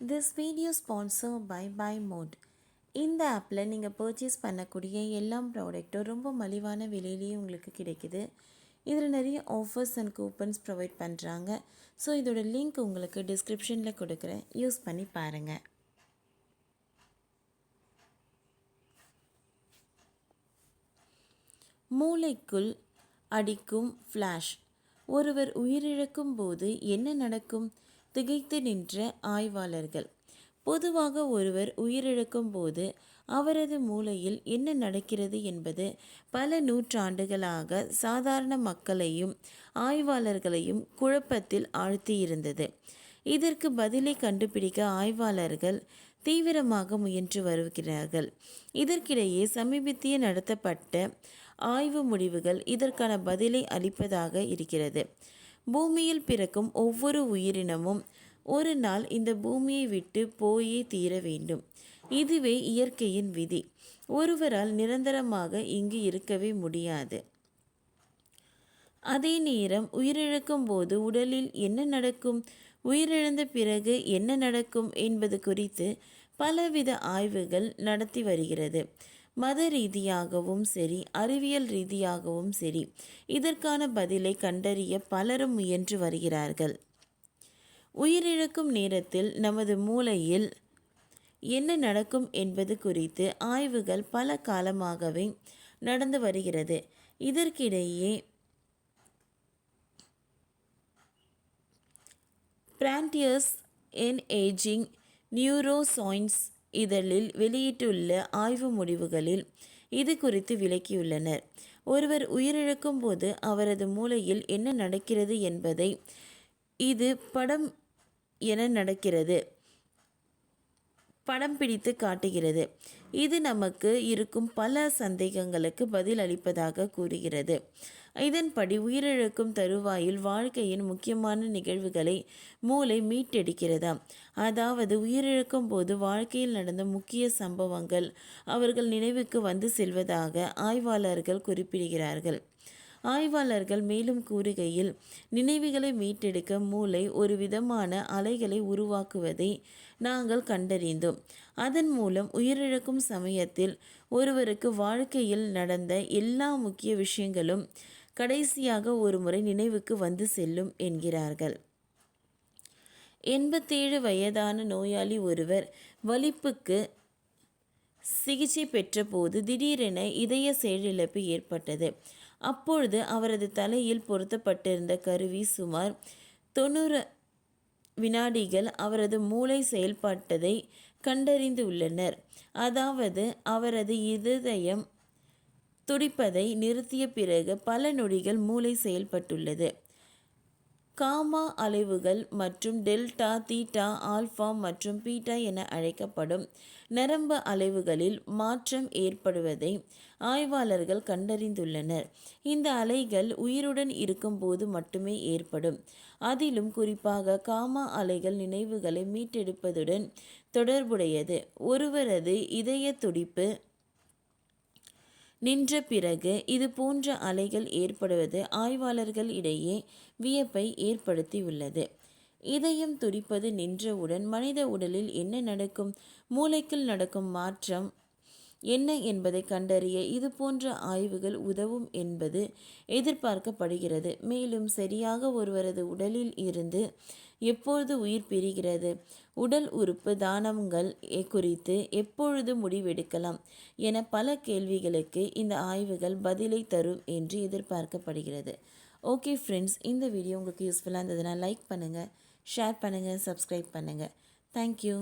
This video sponsored by Buy Mode. இந்த ஆப்பில் நீங்கள் பர்ச்சேஸ் பண்ணக்கூடிய எல்லா ப்ராடக்ட்டும் ரொம்ப மலிவான விலையிலேயே உங்களுக்கு கிடைக்குது. இதில் நிறைய ஆஃபர்ஸ் அண்ட் கூப்பன்ஸ் ப்ரொவைட் பண்ணுறாங்க. ஸோ இதோட லிங்க் உங்களுக்கு டிஸ்கிரிப்ஷனில் கொடுக்குறேன், யூஸ் பண்ணி பாருங்கள். மூளைக்குள் அடிக்கும் ஃப்ளாஷ். ஒருவர் உயிரிழக்கும் போது என்ன நடக்கும்? திகைத்து நின்ற ஆய்வாளர்கள். பொதுவாக ஒருவர் உயிரிழக்கும் போது அவரது மூளையில் என்ன நடக்கிறது என்பது பல நூற்றாண்டுகளாக சாதாரண மக்களையும் ஆய்வாளர்களையும் குழப்பத்தில் ஆழ்த்தியிருந்தது. இதற்கு பதிலை கண்டுபிடிக்க ஆய்வாளர்கள் தீவிரமாக முயன்று வருகிறார்கள். இதற்கிடையே சமீபத்திய நடத்தப்பட்ட ஆய்வு முடிவுகள் இதற்கான பதிலை அளிப்பதாக இருக்கிறது. பூமியில் பிறக்கும் ஒவ்வொரு உயிரினமும் ஒரு நாள் இந்த பூமியை விட்டு போயே தீர வேண்டும். இதுவே இயற்கையின் விதி. ஒருவரால் நிரந்தரமாக இங்கு இருக்கவே முடியாது. அதே நேரம் உயிரிழக்கும் போது உடலில் என்ன நடக்கும், உயிரிழந்த பிறகு என்ன நடக்கும் என்பது குறித்து பலவித ஆய்வுகள் நடத்தி வருகிறது. மத ரீதியாகவும் சரி, அறிவியல் ரீதியாகவும் சரி, இதற்கான பதிலை கண்டறிய பலரும் முயன்று வருகிறார்கள். உயிரிழக்கும் நேரத்தில் நமது மூளையில் என்ன நடக்கும் என்பது குறித்து ஆய்வுகள் பல காலமாகவே நடந்து வருகிறது. இதற்கிடையே பிரான்டியர்ஸ் இன் ஏஜிங் நியூரோசைன்ஸ் இதழில் வெளியிட்டுள்ள ஆய்வு முடிவுகளில் இது குறித்து விளக்கியுள்ளனர். ஒருவர் உயிரிழக்கும் போது அவரது மூளையில் என்ன நடக்கிறது என்பதை இது படம் பிடித்து காட்டுகிறது. இது நமக்கு இருக்கும் பல சந்தேகங்களுக்கு பதில் அளிப்பதாக கூறுகிறது. இதன்படி உயிரிழக்கும் தருவாயில் வாழ்க்கையின் முக்கியமான நிகழ்வுகளை மூளை மீட்டெடுக்கிறதாம். அதாவது உயிரிழக்கும் போது வாழ்க்கையில் நடந்த முக்கிய சம்பவங்கள் அவர்கள் நினைவுக்கு வந்து செல்வதாக ஆய்வாளர்கள் குறிப்பிடுகிறார்கள். ஆய்வாளர்கள் மேலும் கூறுகையில், நினைவுகளை மீட்டெடுக்க மூளை ஒரு விதமான அலைகளை உருவாக்குவதை நாங்கள் கண்டறிந்தோம். அதன் மூலம் உயிரிழக்கும் சமயத்தில் ஒருவருக்கு வாழ்க்கையில் நடந்த எல்லா முக்கிய விஷயங்களும் கடைசியாக ஒரு முறை நினைவுக்கு வந்து செல்லும் என்கிறார்கள். 87 வயதான நோயாளி ஒருவர் வலிப்புக்கு சிகிச்சை பெற்றபோது திடீரென இதய செயலிழப்பு ஏற்பட்டது. அப்பொழுது அவரது தலையில் பொருத்தப்பட்டிருந்த கருவி சுமார் 90 வினாடிகள் அவரது மூளை செயல்பட்டதை கண்டறிந்துள்ளனர். அதாவது அவரது இதயம் துடிப்பதை நிறுத்திய பிறகு பல நொடிகள் மூளை செயல்பட்டுள்ளது. காமா அலைவுகள் மற்றும் டெல்டா, தீட்டா, ஆல்ஃபா மற்றும் பீட்டா என அழைக்கப்படும் நரம்பு அலைவுகளில் மாற்றம் ஏற்படுவதை ஆய்வாளர்கள் கண்டறிந்துள்ளனர். இந்த அலைகள் உயிருடன் இருக்கும்போது மட்டுமே ஏற்படும். அதிலும் குறிப்பாக காமா அலைகள் நினைவுகளை மீட்டெடுப்பதுடன் தொடர்புடையது. ஒருவரது இதய துடிப்பு நின்ற பிறகு இது போன்ற அலைகள் ஏற்படுவது ஆய்வாளர்கள் இடையே வியப்பை ஏற்படுத்தியுள்ளது. இதயம் துடிப்பது நின்றவுடன் மனித உடலில் என்ன நடக்கும், மூளைக்குள் நடக்கும் மாற்றம் என்ன என்பதை கண்டறிய இது போன்ற ஆய்வுகள் உதவும் என்பது எதிர்பார்க்கப்படுகிறது. மேலும் சரியாக ஒருவரது உடலில் இருந்து எப்பொழுது உயிர் பிரிகிறது, உடல் உறுப்பு தானங்கள் குறித்து எப்பொழுது முடிவெடுக்கலாம் என பல கேள்விகளுக்கு இந்த ஆய்வுகள் பதிலை தரும் என்று எதிர்பார்க்கப்படுகிறது. ஓகே ஃப்ரெண்ட்ஸ், இந்த வீடியோ உங்களுக்கு யூஸ்ஃபுல்லாக இருந்ததுன்னா லைக் பண்ணுங்கள், ஷேர் பண்ணுங்கள், சப்ஸ்கிரைப் பண்ணுங்கள். தேங்க்யூ.